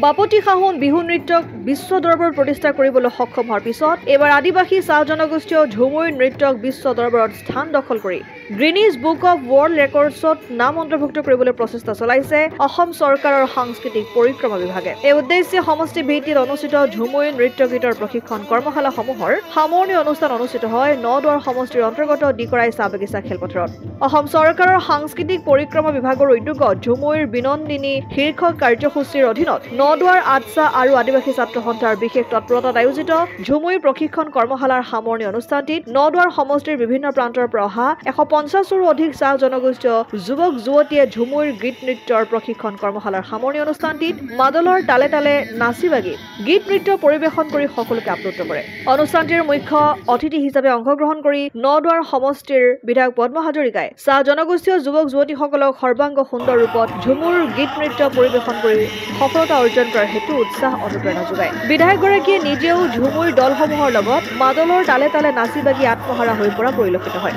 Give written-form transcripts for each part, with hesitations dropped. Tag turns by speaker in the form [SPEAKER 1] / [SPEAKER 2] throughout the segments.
[SPEAKER 1] বাপতি সাহোন বিহু নৃত্যক বিশ্ব দৰবাৰত প্ৰতিষ্ঠা কৰিবলৈ সক্ষম হোৱাৰ পিছত এবাৰ আদিবাসী চাহ জনগোষ্ঠীয় ঝুমুৰ নৃত্যক বিশ্ব দৰবাৰত স্থান দখল কৰি গ্ৰিনিজ বুক অৱ ৱৰ্ল্ড ৰেকৰ্ডছত নাম অন্তৰ্ভুক্ত কৰিবলৈ প্ৰচেষ্টা চলাইছে অসম চৰকাৰৰ সাংস্কৃতিক পৰিক্ৰমা বিভাগে। এই উদ্দেশ্যে সমষ্টি ভিত্তিত অনুষ্ঠিত ঝুমুৰ নৃত্য গীতৰ প্ৰশিক্ষণ কৰ্মশালাসমূহৰ সামৰণি অনুষ্ঠান অনুষ্ঠিত হয় নদুৱাৰ সমষ্টিৰ অন্তৰ্গত ডিকৰাই চাহ বাগিচা খেলপথাৰত। অসম চৰকাৰৰ সাংস্কৃতিক পৰিক্ৰমা বিভাগৰ উদ্যোগত ঝুমুৰ বিনন্দিনী শীৰ্ষক কাৰ্যসূচীৰ অধীনত নদুৱাৰ আদছা আৰু আদিবাসী ছাত্ৰ সন্থাৰ বিশেষ তৎপৰতাত আয়োজিত ঝুমুৰ প্ৰশিক্ষণ কৰ্মশালাৰ সামৰণি অনুষ্ঠানটিত নদুৱাৰ সমষ্টিৰ বিভিন্ন প্ৰান্তৰ পৰা অহা 150ৰো অধিক চাহ জনগোষ্ঠীয় যুৱক যুৱতীয়ে ঝুমুৰ গীত নৃত্যৰ প্ৰশিক্ষণ কৰ্মশালাৰ সামৰণি অনুষ্ঠানটিত মাদলৰ তালে তালে নাচি বাগি গীত নৃত্য পৰিৱেশন কৰি সকলোকে আপ্লুত কৰে। অনুষ্ঠানটিৰ মুখ্য অতিথি হিচাপে অংশগ্ৰহণ কৰি নদুৱাৰ সমষ্টিৰ বিধায়ক পদ্ম হাজৰিকাই চাহ জনগোষ্ঠীয় যুৱক যুৱতীসকলক সৰ্বাংগ সুন্দৰ ৰূপত ঝুমুৰ গীত নৃত্য পৰিৱেশন কৰি সফলতা অৰ্জন কৰাৰ হেতু উৎসাহ অনুপ্ৰেৰণা যোগায়। বিধায়কগৰাকীয়ে নিজেও ঝুমুৰ দলসমূহৰ লগত মাদলৰ তালে তালে নাচি বাগি আত্মহাৰা হৈ পৰা পৰিলক্ষিত হয়।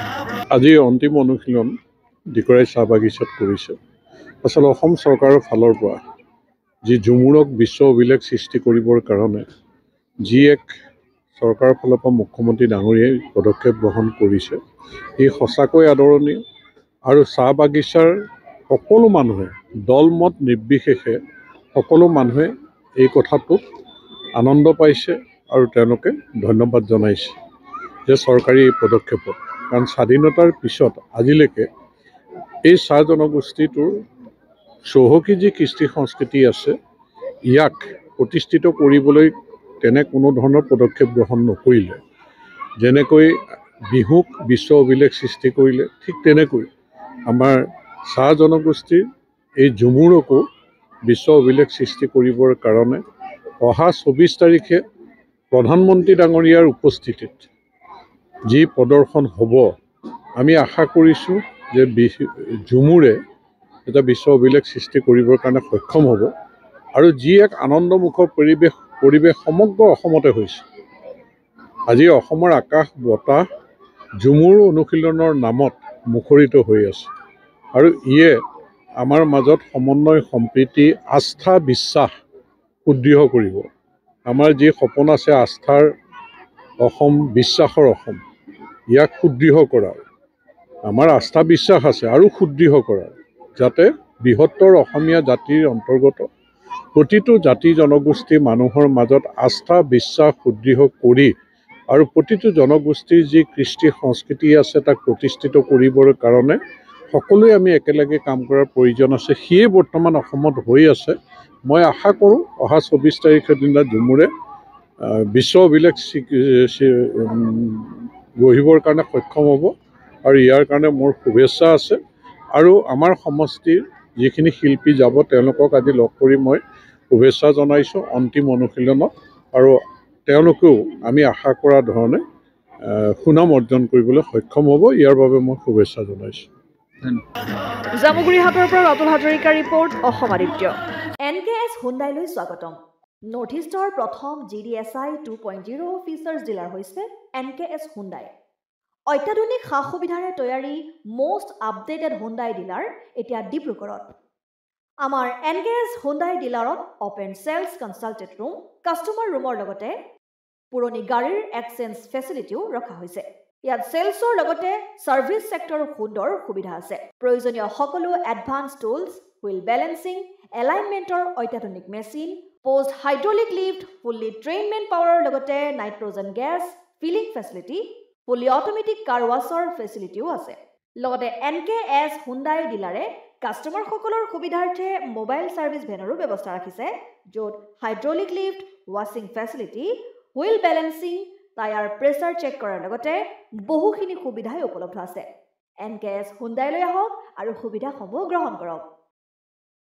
[SPEAKER 2] আজি অন্তিম অনুশীলন ডিকৰাই চাহ বাগিচাত কৰিছে। আচলতে অসম চৰকাৰৰ ফালৰ পৰা যি ঝুমুৰক বিশ্ব অভিলেখ সৃষ্টি কৰিবৰ কাৰণে যি এক চৰকাৰৰ ফালৰ পৰা মুখ্যমন্ত্ৰী ডাঙৰীয়াই পদক্ষেপ গ্ৰহণ কৰিছে, ই সঁচাকৈ আদৰণীয়। আৰু চাহ বাগিচাৰ সকলো মানুহে দলমত নিৰ্বিশেষে সকলো মানুহে এই কথাটোত আনন্দ পাইছে আৰু তেওঁলোকে ধন্যবাদ জনাইছে যে চৰকাৰী এই পদক্ষেপত। কাৰণ স্বাধীনতাৰ পিছত আজিলৈকে এই চাহ জনগোষ্ঠীটোৰ চহকী যি কৃষ্টি সংস্কৃতি আছে, ইয়াক প্ৰতিষ্ঠিত কৰিবলৈ তেনে কোনো ধৰণৰ পদক্ষেপ গ্ৰহণ নকৰিলে। যেনেকৈ বিহুক বিশ্ব অভিলেখ সৃষ্টি কৰিলে, ঠিক তেনেকৈ আমাৰ চাহ জনগোষ্ঠীৰ এই ঝুমুৰকো বিশ্ব অভিলেখ সৃষ্টি কৰিবৰ কাৰণে অহা 24 তাৰিখে প্ৰধানমন্ত্ৰী ডাঙৰীয়াৰ উপস্থিতিত যি প্ৰদৰ্শন হ'ব, আমি আশা কৰিছোঁ যে ঝুমুৰে এটা বিশ্ব অভিলেখ সৃষ্টি কৰিবৰ কাৰণে সক্ষম হ'ব। আৰু যি এক আনন্দমুখৰ পৰিৱেশ সমগ্ৰ অসমতে হৈছে। আজি অসমৰ আকাশ বতাহ ঝুমুৰ অনুশীলনৰ নামত মুখৰিত হৈ আছে আৰু ইয়ে আমাৰ মাজত সমন্বয় সম্প্ৰীতি আস্থা বিশ্বাস সুদৃঢ় কৰিব। আমাৰ যি সপোন আছে আস্থাৰ অসম, বিশ্বাসৰ অসম, ইয়াক সুদৃঢ় কৰাৰ, আমাৰ আস্থা বিশ্বাস আছে আৰু সুদৃঢ় কৰাৰ, যাতে বৃহত্তৰ অসমীয়া জাতিৰ অন্তৰ্গত প্ৰতিটো জাতি জনগোষ্ঠী মানুহৰ মাজত আস্থা বিশ্বাস সুদৃঢ় কৰি আৰু প্ৰতিটো জনগোষ্ঠীৰ যি কৃষ্টি সংস্কৃতি আছে তাক প্ৰতিষ্ঠিত কৰিবৰ কাৰণে সকলোৱে আমি একেলগে কাম কৰাৰ প্ৰয়োজন আছে। সিয়ে বৰ্তমান অসমত হৈ আছে। মই আশা কৰোঁ অহা 24 তাৰিখৰ দিনা ঝুমুৰে বিশ্ব অভিলেখ গঢ়িবৰ কাৰণে সক্ষম হ'ব আৰু ইয়াৰ কাৰণে মোৰ শুভেচ্ছা আছে। আৰু আমাৰ সমষ্টিৰ যিখিনি শিল্পী যাব তেওঁলোকক আজি লগ কৰি মই শুভেচ্ছা জনাইছোঁ অন্তিম অনুশীলনত, আৰু তেওঁলোকেও আমি আশা কৰা ধৰণে সুনাম অৰ্জন কৰিবলৈ সক্ষম হ'ব। ইয়াৰ বাবে মই শুভেচ্ছা জনাইছোঁ।
[SPEAKER 1] জামুগুৰিহাটৰ পৰা ৰাতুল হাজৰিকাৰ ৰিপৰ্ট, অসম আদিত্য। NKS হুণ্ডাইলৈ স্বাগতম। নৰ্থ ইষ্টৰ প্ৰথম GDSI 2.0 ফিচাৰ্ছ ডিলাৰ হৈছে NKS হুণ্ডাই। অত্যাধুনিক সা সুবিধাৰে তৈয়াৰী মষ্ট আপডেটেড হুণ্ডাই ডিলাৰ এতিয়া ডিব্ৰুগড়ত। আমাৰ NKS হুণ্ডাই ডিলাৰত open sales consulted room, customer ৰুমৰ লগতে পুৰণি গাড়ীৰ এক্সচেঞ্জ ফেচিলিটিও ৰখা হৈছে। ইয়াত চেলছৰ লগতে ছাৰ্ভিচ ছেক্টৰৰ সুন্দৰ সুবিধা আছে। প্ৰয়োজনীয় সকলো এডভান্স টুলছ, হুইল বেলেন্সিং, এলাইনমেণ্টৰ অত্যাধুনিক machine, post hydraulic lift, fully trained men পাৱাৰৰ লগতে nitrogen gas filling facility, fully automatic car ৱাছৰ ফেচিলিটিও আছে। লগতে NKS হুণ্ডাই ডিলাৰে কাষ্টমাৰসকলৰ সুবিধাৰ্থে মোবাইল ছাৰ্ভিচ ভেনৰো ব্যৱস্থা ৰাখিছে, য'ত হাইড্ৰলিক লিফ্ট, ৱাছিং facility, wheel balancing, tyre pressure check কৰাৰ লগতে বহুখিনি সুবিধাই উপলব্ধ আছে। NKS হুণ্ডাইলৈ আহক আৰু সুবিধাসমূহ গ্ৰহণ কৰক।